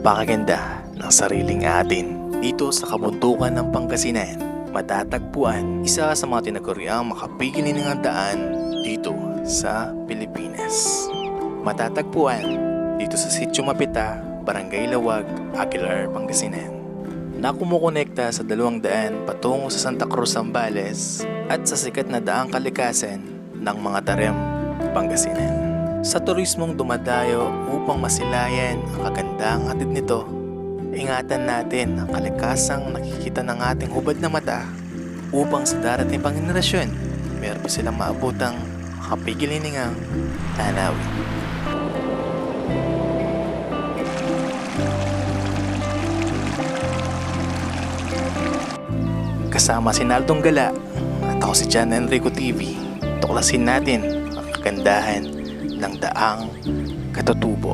Napakaganda ng sariling atin dito sa kabundukan ng Pangasinan. Matatagpuan isa sa mga tinaguriang makapigil ng daan dito sa Pilipinas. Matatagpuan dito sa Sitio Mapita, Barangay Lawag, Aguilar, Pangasinan, na kumukonekta sa dalawang daan patungo sa Santa Cruz, Zambales at sa sikat na daang kalikasan ng mga Tarem, Pangasinan. Sa turismong dumadayo upang masilayan ang kagandang hatid nito, ingatan natin ang kalikasang nakikita ng ating hubad na mata upang sa darating pang henerasyon, meron pa silang maabutang makapigil-hiningang tanawin. Kasama si Naldong Gala at ako si John Enrico TV, tuklasin natin ang kagandahan ng daang Katutubo.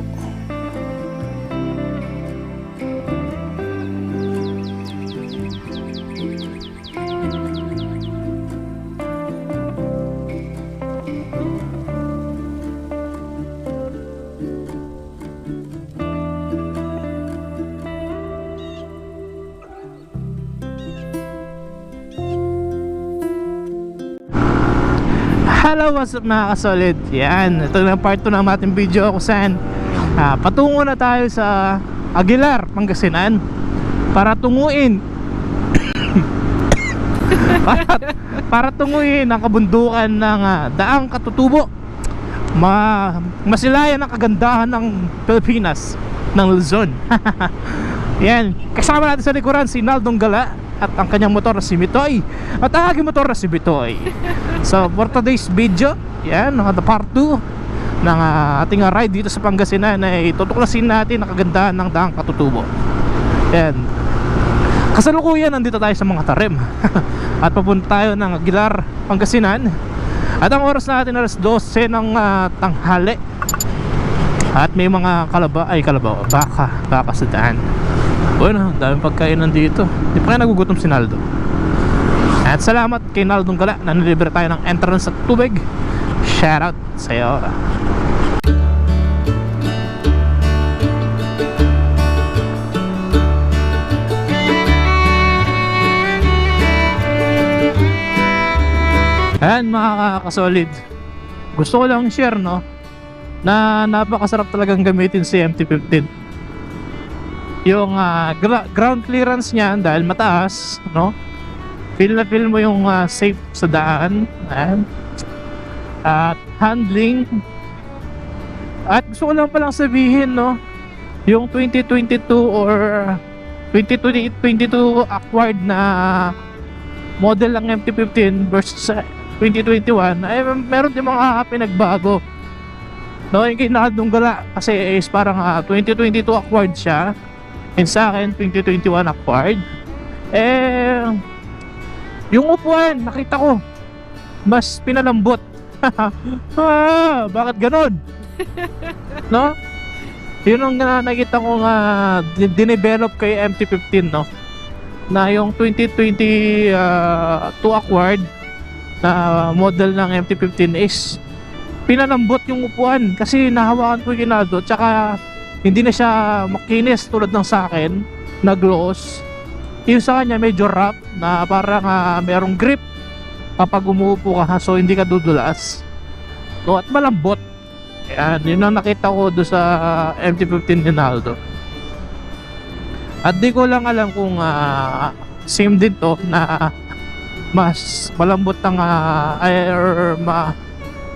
Hello, what's up mga kasolid? Yan, ito na part 2 ng ating video kung saan patungo na tayo sa Aguilar, Pangasinan para tunguin para tunguin ang kabundukan ng daang Katutubo, masilayan ang kagandahan ng Pilipinas, ng Luzon. Yan, kasama natin sa likuran si Naldong Gala at ang kanyang motor na si Mitoy at ang aking motor na si Bitoy. So for today's video, yan, the part 2 ng ating ride dito sa Pangasinan ay tutuklasin natin ang kagandahan ng daang Katutubo. Yan, kasalukuyan nandito tayo sa mga Tarem at papunta tayo ng Aguilar, Pangasinan. At ang oras natin alas 12 ng tanghali. At may mga baka sa daan. Bueno, daming pagkain nandito. Di pa kaya nagugutom si Naldo. At salamat kay Naldong Gala na nilibre tayo ng entrance at tubig. Shoutout sa'yo. Ayan mga kakasolid, gusto ko lang share, no, na napakasarap talagang gamitin si MT-15. Yung ground clearance niya dahil mataas, no, feel na feel mo yung safe sa daan. Ayan. At handling. At gusto ko lang palang sabihin, no, yung 2022 or 2022 acquired na model ng MT-15 versus 2021 ay meron din mga pinagbago, no. Yung kay Naldong Gala kasi is parang 2022 acquired siya, and sa akin 2021 acquired. Yung upuan nakita ko mas pinalambot. Bakit ganon? No? Yun ang nakita ko nga dinevelop kay MT-15, no, na yung 2022 acquired na model ng MT-15 is pinalambot yung upuan kasi nahawakan ko yung Ginaldo, tsaka hindi na siya makinis tulad ng sa akin na gloss. Yung sa kanya medyo rough na parang merong grip kapag umuupo ka, so hindi ka dudulas, no, at malambot. Ayan, yun ang nakita ko doon sa MT-15 Ginaldo. At di ko lang alam kung same din to na mas malambot ang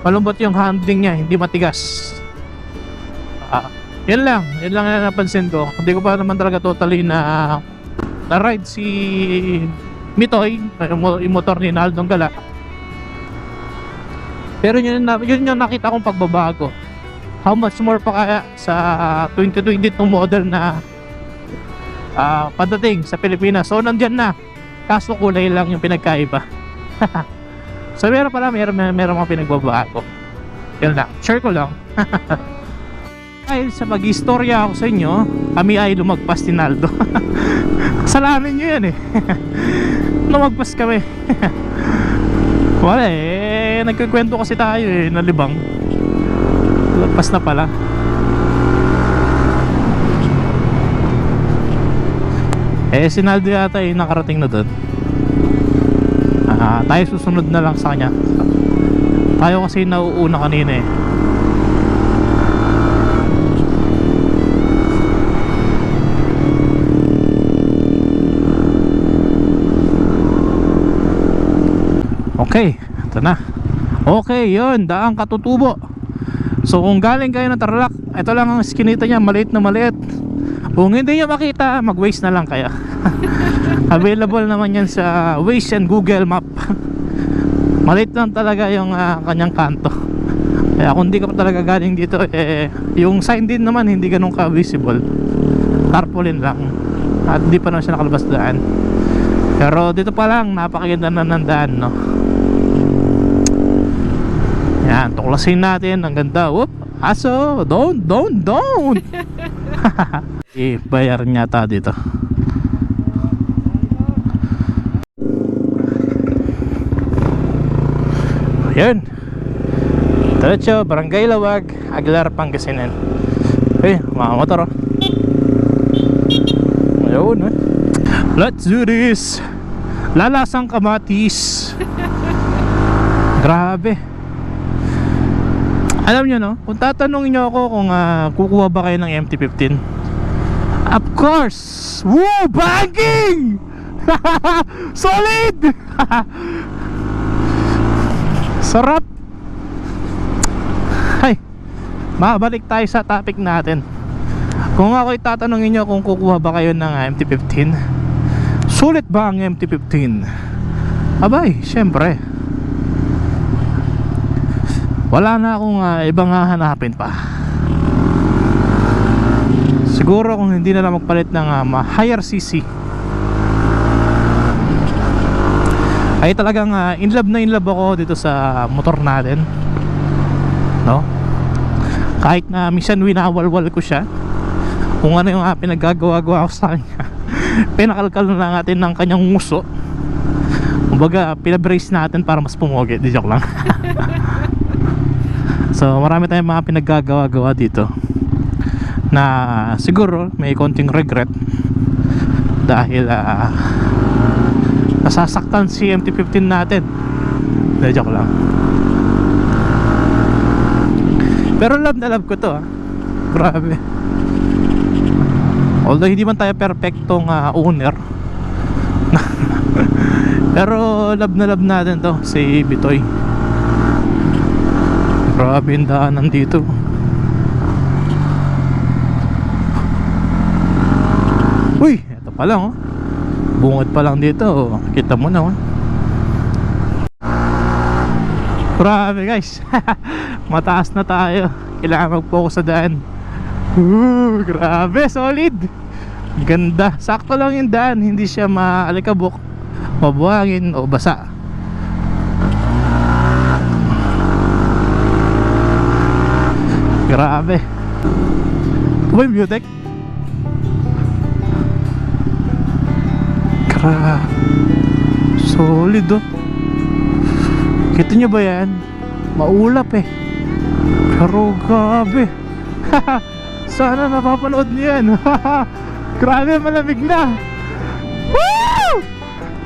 malambot yung handling niya, hindi matigas. Yun lang na napansin ko. Hindi ko pa naman talaga totally na ride si Mitoy, yung motor ni Naldong Gala. Pero yun yung nakita kong pagbabago. How much more pa kaya sa 2022 model na padating sa Pilipinas. So nandyan na, kaso kulay lang yung pinagkaiba. So meron mga pinagbabago. Yun lang, share ko lang. Dahil sa mag-istorya ako sa inyo, kami ay lumagpas ni Naldo. Kasalanan nyo yan eh. Lumagpas kami. Wala nagkikwento kasi tayo nalibang. Lagpas na pala. Si Naldo yata ay nakarating na doon. Tayo susunod na lang sa kanya. Tayo kasi nauuna kanina eh. Okay, ito na. Okay, yun, Daang Katutubo. So kung galing kayo ng Tarlac, ito lang ang skinita niya, maliit na maliit. Kung hindi nyo makita, mag-Waze na lang kaya. Available naman yan sa Waze and Google Map. Maliit lang talaga yung kanyang kanto. Kaya kung hindi ka pa talaga galing dito, yung sign din naman hindi ganun ka-visible. Tarpaulin lang. At hindi pa naman siya nakalabas daan. Pero dito pa lang, napakaganda na ng daan, no? Yan, tuklasin natin. Ang ganda. Whoop, aso, don't bayar niya ta dito. Ayan, diretso, Barangay Lawag, Aguilar, Pangasinan. Mga motor, oh. Ayun, let's do this. Lalasang kamatis. Grabe. Alam nyo, no, kung tatanungin nyo ako kung kukuha ba kayo ng MT-15, of course. Woo! Banking! Solid! Sarap. Hay, mabalik tayo sa topic natin. Kung ako'y tatanungin nyo kung kukuha ba kayo ng MT-15, sulit ba ang MT-15? Abay, syempre wala na akong ibang hahanapin pa. Siguro kung hindi na lang magpalit ng higher CC, ay talagang in love ako dito sa motor natin, no? Kahit na minsan winawalwal ko siya kung ano yung pinaggagawa-gawa ko sa kanya. Pinakalkal na natin ng kanyang nguso. Kumbaga pinabrace natin para mas pumogi. Di joke lang. So marami tayong mga pinaggagawa-gawa dito na siguro may konting regret dahil nasasaktan si MT-15 natin. Di joke lang. Pero love na love ko to, grabe. Although hindi man tayo perfectong owner, pero love na love natin to si Bitoy. Grabe yung daanan dito. Uy, ito pa lang, oh. Bungad pa lang dito, oh. Kita mo na, oh. Grabe guys. Mataas na tayo. Kailangan mag-focus sa daan. Grabe, solid. Ganda. Sakto lang yung daan. Hindi siya maalikabok, mabuhangin o basa. Grabe. Ito ba yung Beautech? Solid, oh. Kita nyo ba yan? Maulap eh. Pero grabe. Sana napapanood nyo yan. Grabe, malamig na. Woo!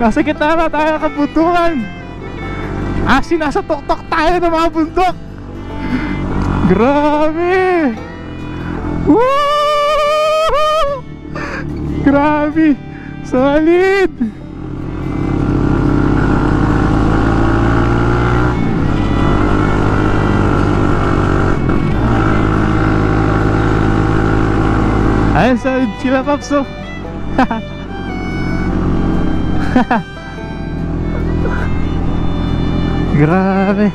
Nasa kita na tayo kabuntukan. Nasa tuktok tayo ng mga bundok. Grabe. Woo! Grabe. Solid. Ayun, solid sila, Paps, oh. Grabe.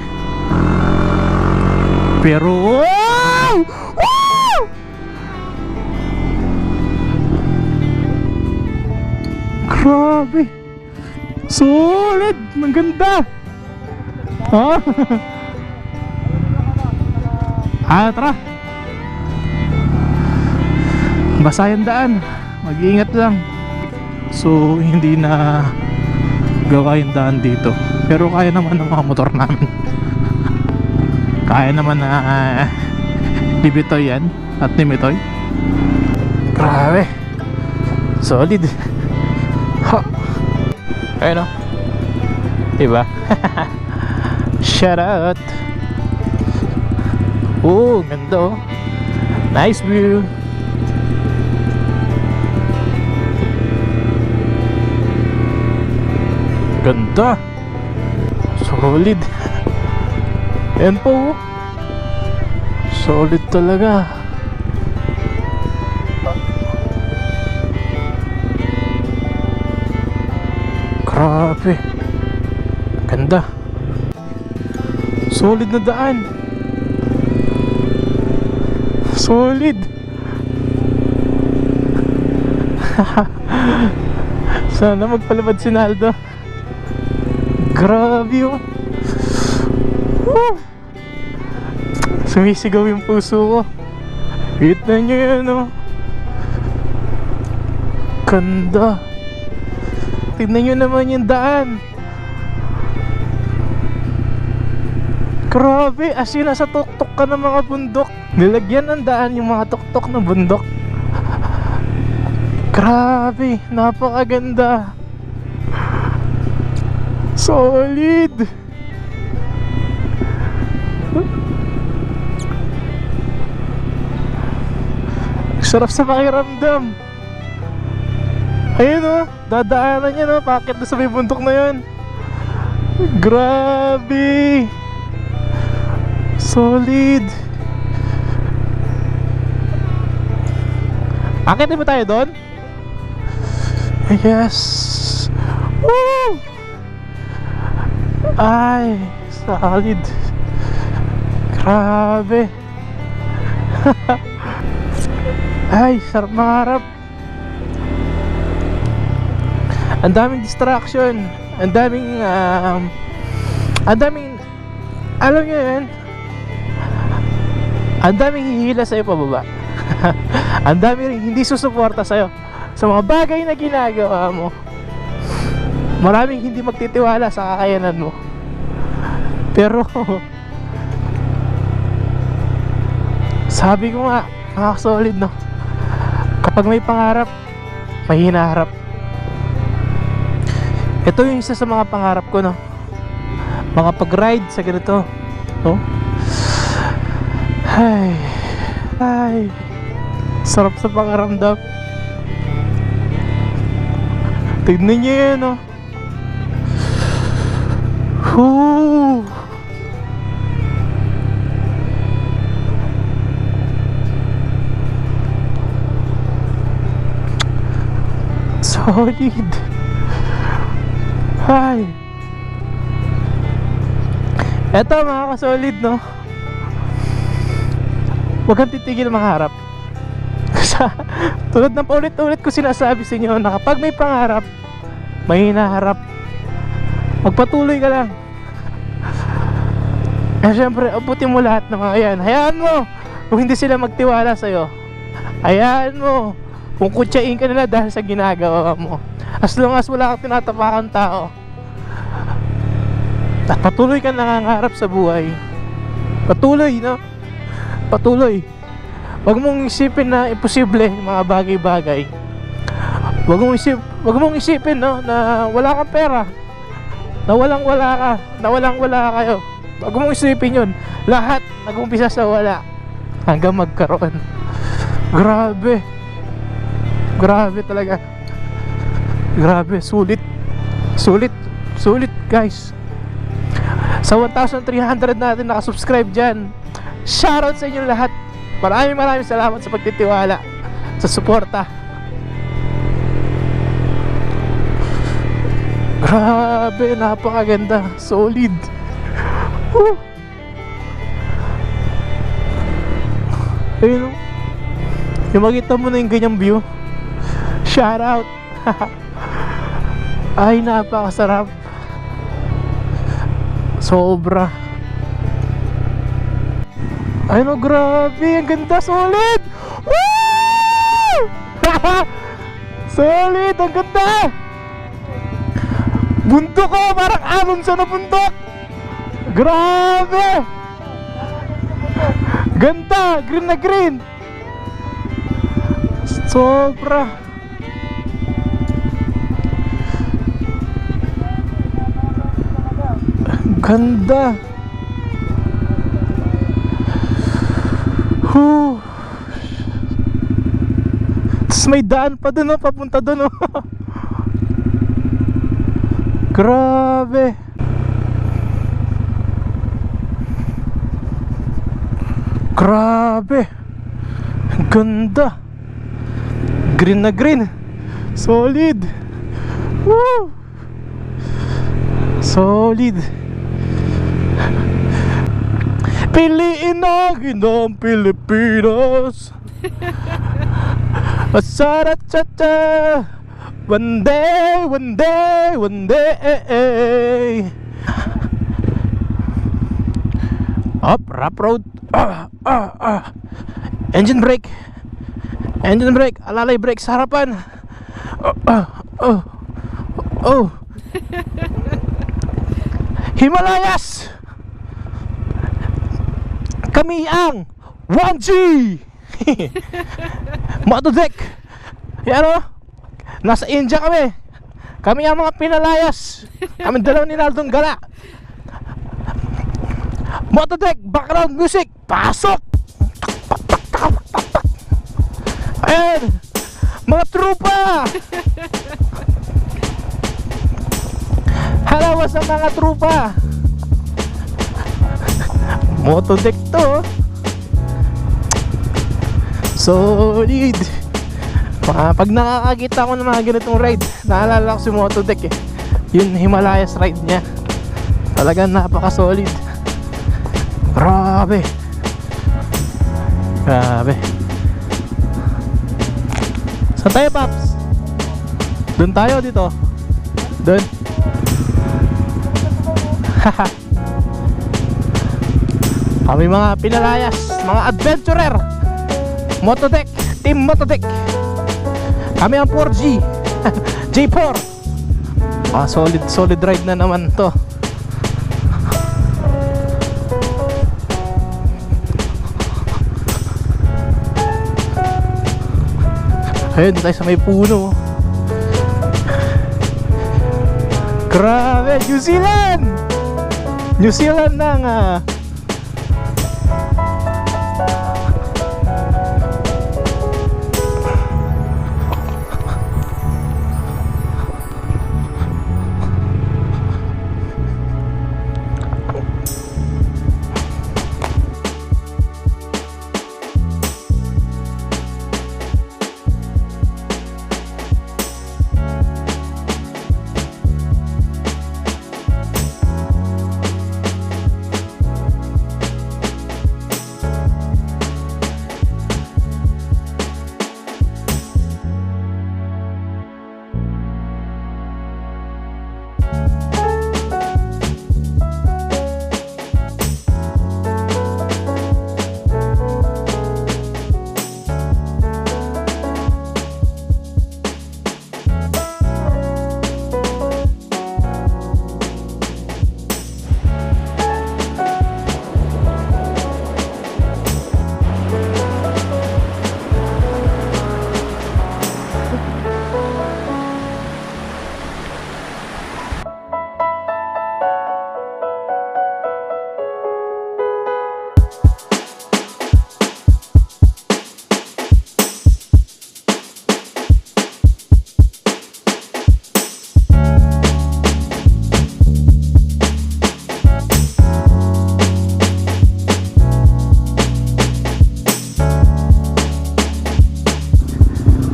Pero wow! Wow! Grabe. Solid. Ang ganda. Tara. Basa yung daan. Mag-iingat lang. So hindi na gawa yung daan dito. Pero kaya naman ng mga motor namin. Kaya naman na ni Bitoy yan at ni Mitoy. Grabe. Solid. Ha! Ayun o. Diba? Shout out. Oh, ganda oh. Nice view. Ganda. Solid. Ayan po oh. Solid talaga. Grabe. Ganda. Solid na daan. Solid. Sana magpalabad si Naldo. Grabe oh. Woo! Sumisigaw yung puso ko. Hit na nyo yan oh. Ganda. Tignan nyo naman yung daan. Grabe, as in nasa tuktok ka ng mga bundok. Nilagyan ng daan yung mga tuktok ng bundok. Grabe, napakaganda. Solid. Sarap sa pakiramdam. Ayun oh, dadaanan niya no, packet na sa may bundok na yun. Grabe. Solid. Akit ba tayo doon? Yes. Woo! Ay, solid. Grabe. Ay, sarap mangarap. Ang daming distraction. Ang daming alam nyo yun, ang daming hihila sa'yo pababa. Ang dami rin hindi susuporta sa'yo sa mga bagay na ginagawa mo. Maraming hindi magtitiwala sa kakayanan mo. Pero sabi ko nga, solid no, kapag may pangarap, may hinaharap. Ito yung isa sa mga pangarap ko no, makapag-ride sa ganito no? Ay, sarap sa pangaramdam. Tignan nyo yan no. Woo! Solid. Ay, eto mga ka-solid no, huwag kang titigil mangarap. Tulad ng paulit-ulit ko sinasabi sa inyo na kapag may pangarap, may hinaharap. Magpatuloy ka lang. Eh syempre, abutin mo lahat ng mga yan. Hayaan mo kung hindi sila magtiwala sa'yo. Hayaan mo kung kutsain ka nila dahil sa ginagawa mo. As long as wala kang tinatapakan tao at patuloy kang nangangarap sa buhay, patuloy no, patuloy. Huwag mong isipin na imposible yung mga bagay-bagay. Huwag mong isipin no, na wala kang pera, na walang-wala ka, na walang-wala kayo. Huwag mong isipin yun. Lahat nag-umpisa sa wala hanggang magkaroon. Grabe. Grabe talaga. Grabe, sulit. Sulit. Sulit guys. Sa 1,300 natin nakasubscribe dyan, shoutout sa inyo lahat. Maraming salamat sa pagtitiwala, sa suporta. Grabe, napakaganda. Solid. Woo! Ayun o, yung makita mo na yung ganyang view, shoutout. Ay, napakasarap. Sobra. Ay no, grabe, ang ganda, solid. Woo! Solid, ang ganda. Bundok ko, parang Alonso na bundok. Grabe. Ganda, green na green. Sobra. Ganda. Whew. Tapos may daan pa dun, oh, papunta dun, oh. Grabe. Grabe. Ang ganda. Green na green. Solid. Woo. Solid. Piliin natin ang Pilipinas. Asara-cha-cha. One day, one day, one day. Up, rough road. Engine brake. Engine brake. Alalay brake sa harapan. Himalayas. Kami ang 1G. Motodeck. Yan, o. Nasa India kami. Kami ang mga pinalayas. Kami dalaw ni Naldong Gala. Motodeck, background music. Pasok. Ayan. Mga trupa. Halawa sa mga trupa. Motodeck to. Solid. Pag nakakakita ko ng mga ganitong ride, naalala ko si Motodeck eh. Yung Himalayas ride niya. Talagang napaka-solid. Grabe. Grabe. Saan tayo, Paps? Doon tayo, dito. Doon. Haha. Kami mga pinalayas, mga adventurer. Motodeck, Team Motodeck. Kami ang 4G. J4. Solid ride na naman to. Ayun, tayo sa may puno. Grabe, New Zealand! New Zealand ng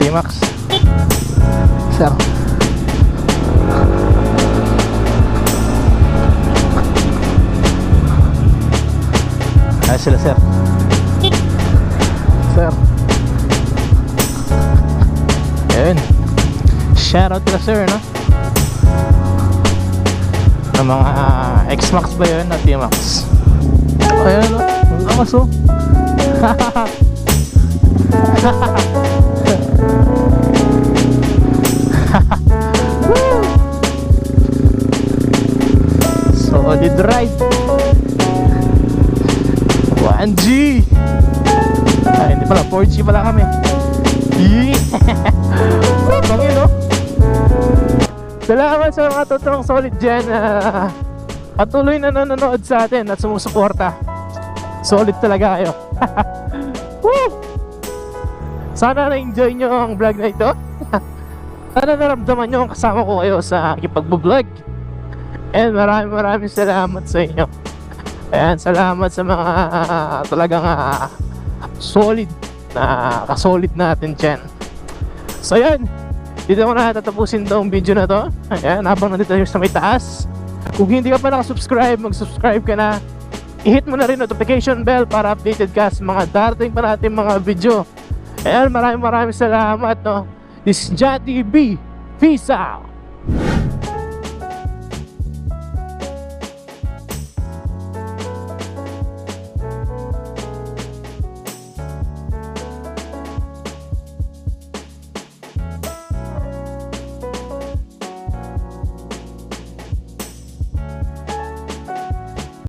T-Max. Sir. Ay sila, sir. Sir. Ayun. Shoutout kila sir, no? Ng mga X-Max ba yun? Na T-Max. Ayan, no? Ang lakas, oh. Solid ride. 1G. Ay, hindi pala, 4G pala kami. Pangin, no? Salamat sa mga totoong solid dyan. patuloy na nanonood sa atin at sumusuporta. Solid talaga kayo. Woo! Sana na-enjoy nyo ang vlog na ito. Sana naramdaman nyo ang kasama ko kayo sa aking pagbablog. And maraming salamat sa inyo. Ayan, salamat sa mga talagang solid na kasolid natin dyan. So yan, dito ko na tatapusin tong video na to. Ayan, habang nandito tayo sa may taas. Kung hindi ka pa nakasubscribe, mag-subscribe ka na. I-hit mo na rin notification bell para updated ka sa mga darating pa natin mga video. Ayan, maraming salamat, no. This is John TV. Peace out.